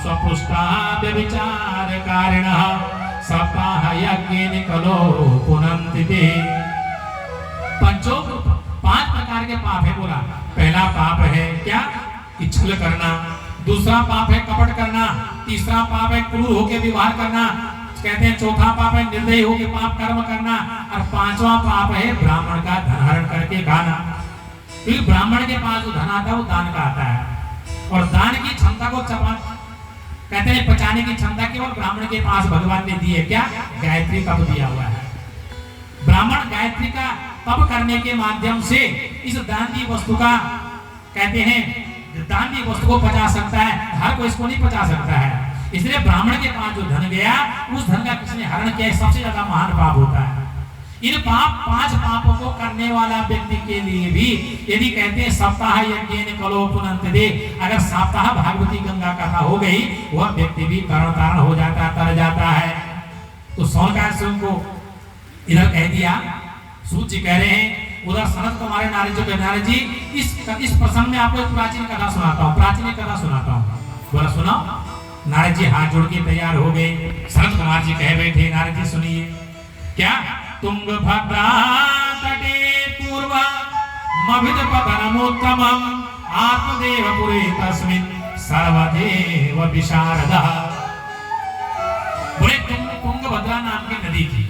स्वपुष्टा व्यभिचार कारिणः सप्ताह यज्ञेन कलो पुनन्ति ते। पंचों 5 प्रकार के पाप है बोला। पहला पाप है क्या? इच्छल करना। दूसरा पाप है कपट करना। तीसरा पाप है क्रूर होकर व्यवहार करना। कहते हैं चौथा पाप है निर्दयी होकर पाप कर्म करना। और 5वां पाप है ब्राह्मण का धन हरण करके खाना। फिर ब्राह्मण के पास जो धन आता है वो दान का आता है, और दान की क्षमता को कहते हैं पचाने की क्षमता केवल ब्राह्मण के पास भगवान ने दी है। क्या? गायत्री तप दिया हुआ है। ब्राह्मण गायत्री का तप करने के माध्यम से इस दानवीय वस्तु का कहते हैं दानवीय वस्तु को पचा सकता है, हर कोई इसको नहीं पचा सकता है। इसलिए ब्राह्मण के पास जो धन गया उस धन का किसने हरण किया, सबसे ज्यादा महान पाप होता है। इन 5 पापों को करने वाला व्यक्ति के लिए भी यदि कहते हैं सप्ताह यज्ञेन कलो पुनन्ति ते, अगर सप्ताह भागवती गंगा कथा हो गई वह व्यक्ति भी तरण तारण हो जाता है, तर जाता है। तो सौनकादिक ऋषि को इधर कह दिया। सूत जी कह रहे हैं उधर सनत कुमार नारद जी कह नारद जी इस प्रसंग में आपको एक प्राचीन कथा सुनाता हूँ, प्राचीन कथा सुनाता हूँ। बोला सुनाओ। नारद जी हाथ जोड़ के तैयार हो गए। सनत कुमार जी कह बैठे नारद जी सुनिए। क्या? तुंगभद्रा तटे पूर्व मभिद पतनमुत्तमं आत्मदेव पुरे तस्मिन् सर्वदेव विशारदः। बोले तुंगभद्रा नाम की नदी थी।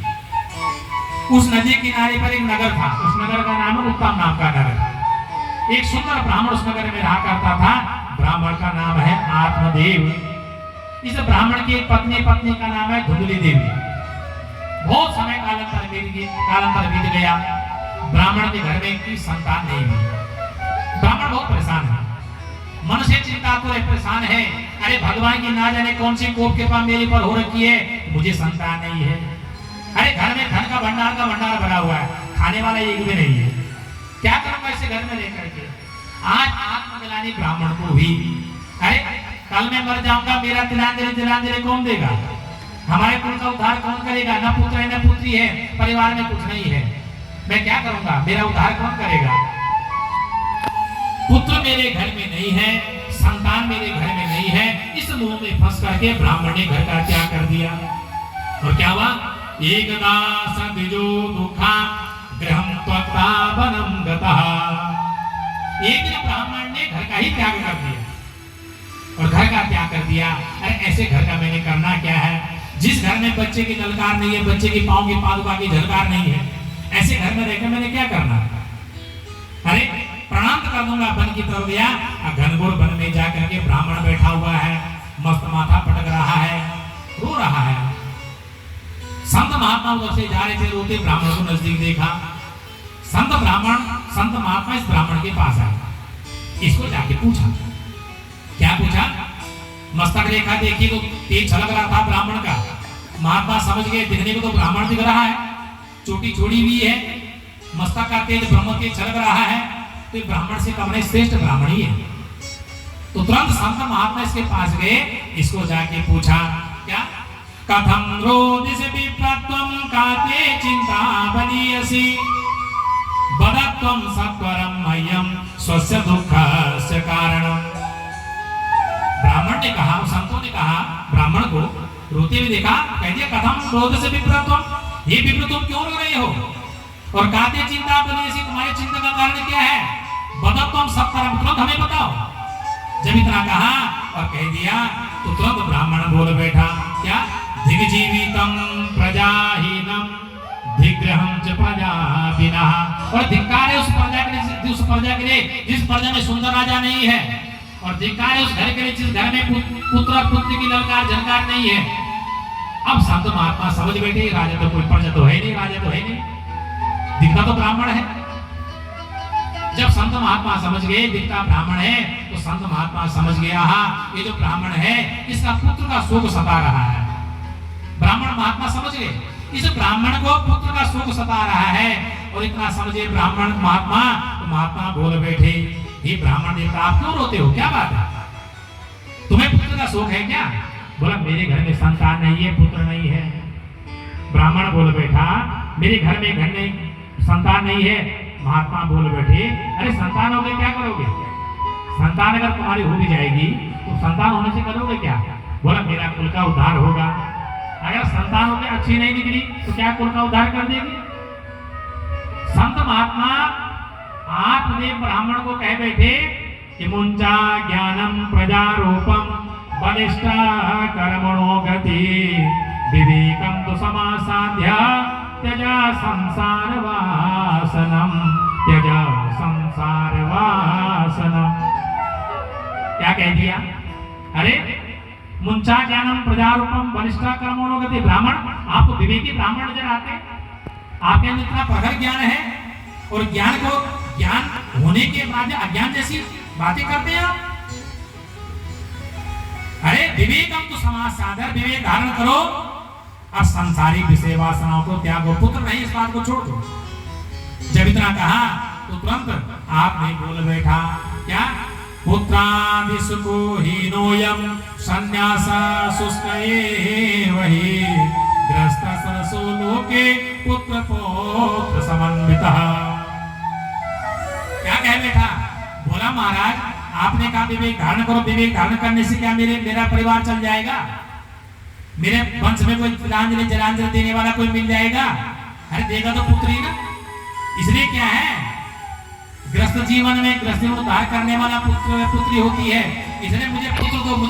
उस नदी किनारे पर एक नगर था। उस नगर का नाम है उत्तम नाम का नगर। एक सुंदर ब्राह्मण उस नगर में रहा करता था। ब्राह्मण का नाम है आत्मदेव। इस ब्राह्मण की एक पत्नी का नाम है धुंधली देवी। बहुत समय कालांतर बीत गया। ब्राह्मण के घर में की संतान नहीं हुई। ब्राह्मण बहुत परेशान है, मन से चिंतातुर है, परेशान है। अरे भगवान की ना जाने कौन सी कोप कृपा मेरे पर हो रखी है, मुझे संतान नहीं है। अरे घर में धन का भंडार भरा हुआ है, खाने वाला एक भी नहीं है। क्या करूंगा इसे घर में रह करके? आज आत्मग्लानि ब्राह्मण को हुई। अरे कल मैं मर जाऊंगा, मेरा तिलांजलि कौन देगा? हमारे कुल का उद्धार कौन करेगा? न पुत्र है न पुत्री है, परिवार में कुछ नहीं है। मैं क्या करूंगा? मेरा उद्धार कौन करेगा? पुत्र मेरे घर में नहीं है, संतान मेरे घर में नहीं है। इस मोह में फंस करके ब्राह्मण ने घर का त्याग कर दिया। और क्या हुआ? एकदा सद्विजो दुःखा गृहं त्यक्त्वा वनं गतः। एक दिन ब्राह्मण ने घर का ही त्याग कर दिया, और घर का त्याग कर दिया। अरे ऐसे घर का मैंने करना क्या है? जिस घर में बच्चे की झलकार नहीं है, बच्चे की पांव की पादुका की झलकार नहीं है, ऐसे घर में रहकर मैंने क्या करना? अरे प्रणाम कर दूंगा। वन की तरफ गया, घनघोर वन में जाकर के ब्राह्मण बैठा हुआ है, मस्त माथा पटक रहा है, रो रहा है। संत महात्मा उधर से जा रहे थे, रोते ब्राह्मण को नजदीक देखा। संत महात्मा इस ब्राह्मण के पास आए। इसको जाके पूछा। क्या पूछा? मस्तक रेखा देखी तो तेज छलक रहा था ब्राह्मण का। महात्मा समझ गए दिखने को तो ब्राह्मण दिख रहा है, चोटी छोड़ी हुई है, मस्तक का तेज ब्रह्म तेज छलक रहा है, तो ब्राह्मण से कम नहीं श्रेष्ठ ब्राह्मण ही है। तो तुरंत संत महात्मा इसके पास गए, इसको जाके पूछा। क्या? कथं रोदिसि विप्रत्वं काते चिंता बनीयसि वदत्वं सत्वरं मह्यं स्वस्य दुःखस्य कारणम्। ब्राह्मण ने कहा, संतों ने कहा ब्राह्मण को रोते हुए देखा, कह दिया कथं रोदिसि विप्रत्वं, ये विप्र तुम क्यों रो रहे हो? और काते चिंता बनीयसि, तुम्हारी चिंता का कारण क्या है? वदत्वं सत्वरं, तुरंत हमें बताओ। जब इतना कहा और कह दिया तो तुरंत ब्राह्मण बोल बैठा। क्या? दिग्जीवितं प्रजाहीनं दिग्रहं च प्रजापिनः। और धिक्कार है उस प्रजा के लिए जिस प्रजा में सुंदर राजा नहीं है, और धिक्कार है उस घर के लिए जिस घर में पुत्र और पुत्री की ललकार झनकार नहीं है। अब संत महात्मा समझ बैठे, राजा तो कोई प्रजा तो है नहीं, राजा तो है नहीं, दिखता तो ब्राह्मण है। जब संत महात्मा समझ गए दिखता ब्राह्मण है, तो संत महात्मा समझ गया ये जो ब्राह्मण है इसका पुत्र का शोक सता रहा है। ब्राह्मण महात्मा समझ गए इस ब्राह्मण को पुत्र का शोक सता रहा है। और इतना समझे ब्राह्मण महात्मा, तो महात्मा बोल बैठे, हे ब्राह्मण देवता आप क्यों रोते हो? क्या बात है? तुम्हें पुत्र का शोक है क्या? बोला मेरे घर में संतान नहीं है, पुत्र नहीं है। ब्राह्मण बोल बैठा, मेरे घर में संतान नहीं है। महात्मा बोल बैठे, अरे संतान हो गए क्या करोगे? संतान अगर तुम्हारी हो भी जाएगी तो संतान होने से करोगे क्या? बोला मेरा कुल का उद्धार होगा। अगर संतान होकर अच्छी नहीं निकली तो क्या कुल का उद्धार कर देगी? संत महात्मा आपने ब्राह्मण को कह बैठे कि मुंचा ज्ञानम प्रजारूपम बलिष्ठा कर्मणो गति विवेकम तो समासाध्य त्यजा संसार वासनम त्यजा संसार वासनम। क्या कह दिया? अरे मुंचा ज्ञानम प्रजारूपम बलिष्ठा कर्मणो गति। ब्राह्मण, आपको विवेकी ब्राह्मण नजर आते हैं? आपके अंदर इतना प्रखर ज्ञान है और ज्ञान होने के बाद अज्ञान जैसी बातें करते हैं आप? अरे विवेकम तो समाज साधर, विवेक धारण करो और संसारिक विषय वासनाओं को त्यागो। पुत्र नहीं, इस बात को छोड़ दो। जब इतना कहा तो तुरंत आपने बोल बैठा क्या? पुत्रादि सुखो हीनोयम संन्यासा शुष्क वही ग्रस्त सरसो लोके पुत्र पौत्र समन्वितः। क्या कह बैठा? बोला महाराज आपने कहा विवेक धारण करो, विवेक धारण करने से क्या मेरा परिवार चल जाएगा? मेरे वंश में कोई तिलांजलि जलांजलि देने वाला कोई मिल जाएगा? अरे देगा तो पुत्री ना। इसलिए क्या है, ग्रस्त जीवन में ग्रस्त उद्धार करने वाला पुत्र पुत्री होती है। इसलिए मुझे पुत्र दो, मुझे